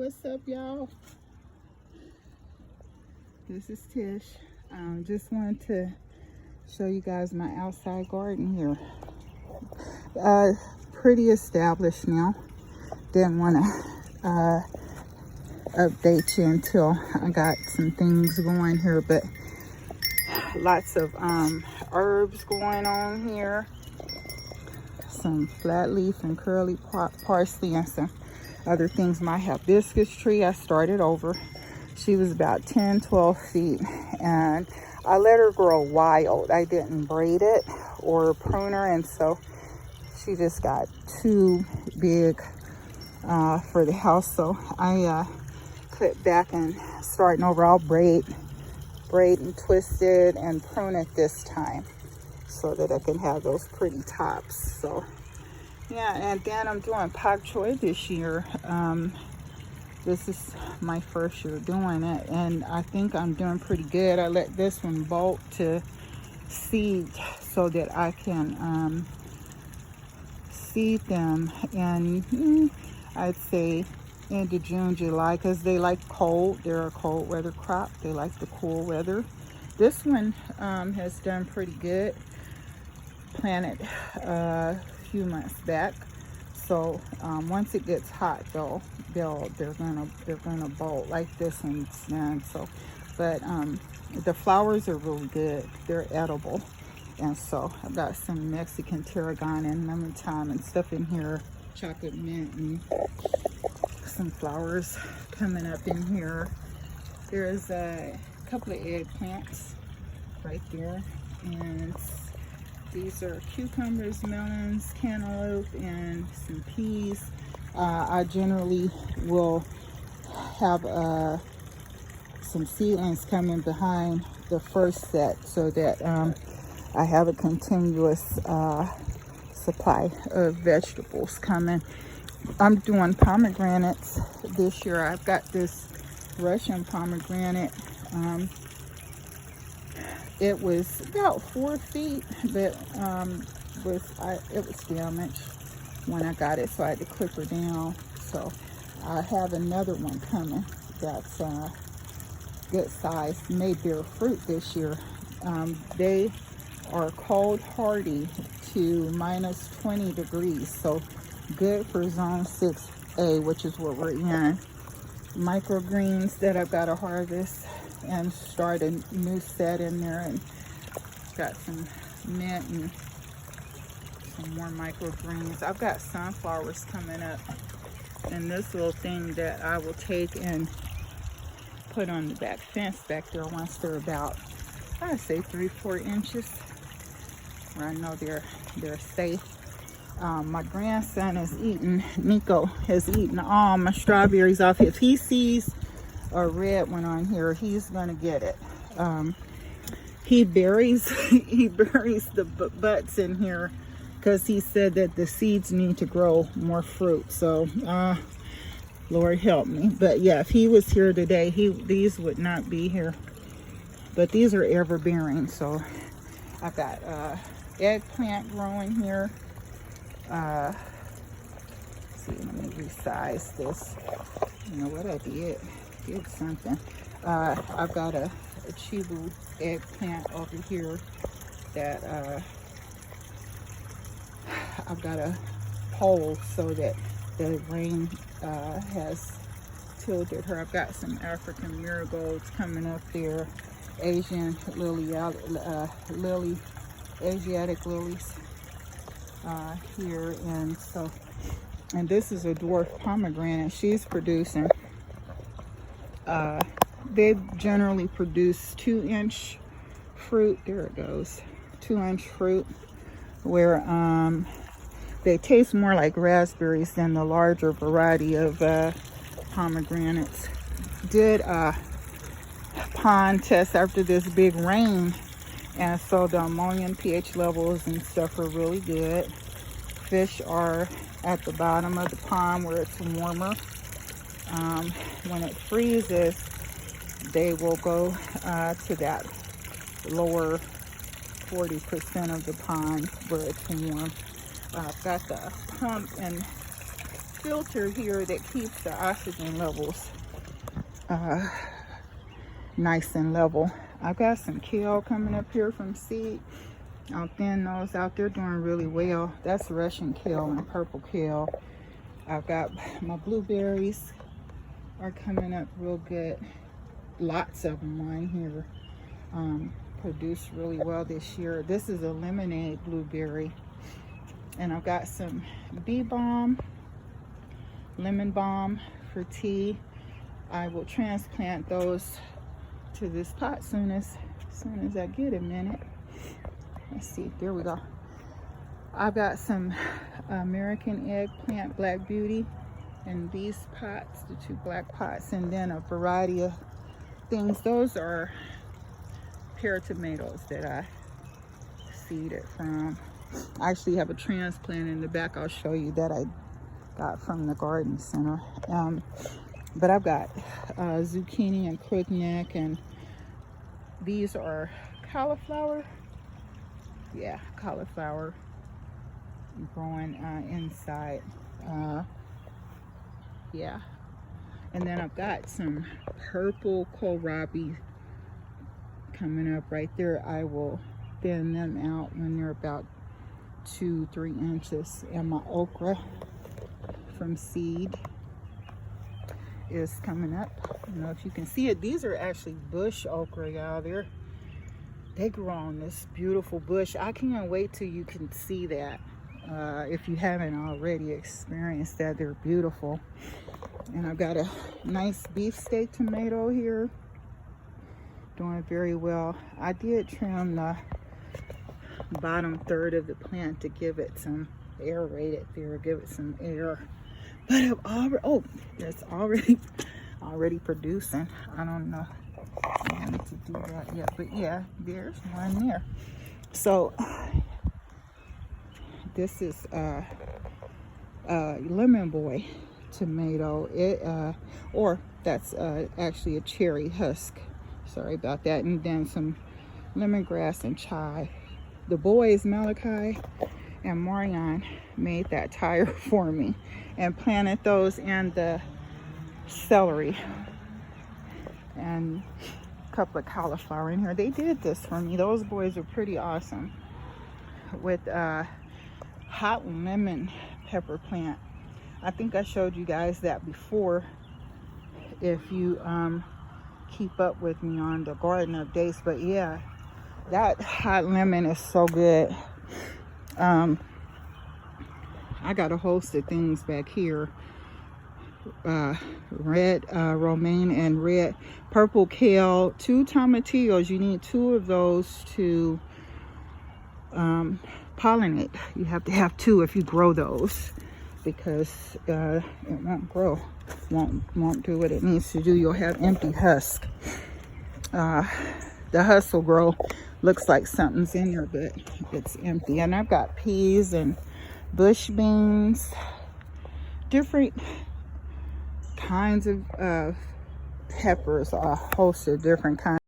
What's up, y'all? This is Tish. Just wanted to show you guys my outside garden here. Pretty established now. Didn't want to update you until I got some things going here, but lots of herbs going on here. Some flat leaf and curly parsley and some other things. My hibiscus tree, I started over. She was about 10-12 feet, and I let her grow wild. I didn't braid it or prune her, and so she just got too big for the house. So I cut back and starting over. I'll braid and twist it and prune it this time so that I can have those pretty tops. So yeah, and then I'm doing pak choi this year. This is my first year doing it, and I think I'm doing pretty good. I let this one bolt to seed so that I can seed them in, I'd say, into June, July, because they like cold. They're a cold weather crop. They like the cool weather. This one has done pretty good. Planted a few months back. So once it gets hot, they're gonna bolt like this one's done. So, but the flowers are really good. They're edible, and so I've got some Mexican tarragon and lemon thyme and stuff in here, chocolate mint, and some flowers coming up in here. There's a couple of eggplants right there, and these are cucumbers, melons, cantaloupe, and some peas. I generally will have some seedlings coming behind the first set so that I have a continuous supply of vegetables coming. I'm doing pomegranates this year. I've got this Russian pomegranate. It was about 4 feet, but it was damaged when I got it, so I had to clip her down. So I have another one coming that's good size, may bear fruit this year. They are cold hardy to minus 20 degrees, so good for zone 6A, which is what we're in. Microgreens that I've got to harvest and start a new set in there, and got some mint and some more microgreens. I've got sunflowers coming up, and this little thing that I will take and put on the back fence back there once they're about, I'd say 3-4 inches, where I know they're safe. My grandson is eating, Nico has eaten all my strawberries off. If he sees a red one on here, he's gonna get it. He buries the butts in here because he said that the seeds need to grow more fruit. So Lord help me. But yeah, if he was here today, these would not be here. But these are ever bearing. So I've got eggplant growing here. See, let me resize this. You know what I did something. I've got a chibu eggplant over here that I've got a pole so that the rain has tilted her. I've got some African marigolds coming up there, Asiatic lilies here, and this is a dwarf pomegranate. She's producing. They generally produce 2-inch fruit. There it goes, 2-inch fruit, where they taste more like raspberries than the larger variety of pomegranates. Did a pond test after this big rain, and so the ammonia pH levels and stuff are really good. Fish are at the bottom of the pond where it's warmer. When it freezes, they will go to that lower 40% of the pond where it's warm. I've got the pump, and filter here that keeps the oxygen levels nice and level. I've got some kale coming up here from seed. I'll thin those out. They're doing really well. That's Russian kale and purple kale. I've got my blueberries are coming up real good. Lots of them on here. Produced really well this year. This is a lemonade blueberry. And I've got some bee balm, lemon balm for tea. I will transplant those to this pot soon as I get a minute. Let's see, there we go. I've got some American eggplant black beauty in these pots, the 2 black pots, and then a variety of things. Those are pear tomatoes that I seeded from. I actually have a transplant in the back I'll show you that I got from the garden center. But I've got zucchini and crookneck, and these are cauliflower. Yeah, cauliflower growing inside. Yeah, and then I've got some purple kohlrabi coming up right there. I will thin them out when they're about 2-3 inches. And my okra from seed is coming up. I don't know if you can see it. These are actually bush okra, y'all. They grow on this beautiful bush. I can't wait till you can see that. If you haven't already experienced that, they're beautiful. And I've got a nice beefsteak tomato here, doing very well. I did trim the bottom third of the plant to give it some aerated there, give it some air. But I've already, oh, it's already producing. I don't know if I need to do that yet, but yeah, there's one there. So this is lemon boy tomato. Or that's actually a cherry husk. Sorry about that. And then some lemongrass and chive. The boys Malachi and Marion made that tire for me and planted those in the celery and a couple of cauliflower in here. They did this for me. Those boys are pretty awesome. With hot lemon pepper plant. I think I showed you guys that before. If you keep up with me on the garden updates, but yeah, that hot lemon is so good. I got a host of things back here. Red romaine and red purple kale, 2 tomatillos. You need 2 of those to pollinate. You have to have 2 if you grow those, because it won't grow, won't do what it needs to do. You'll have empty husk. The husk will grow, looks like something's in there, but it's empty. And I've got peas and bush beans, different kinds of peppers, a host of different kinds.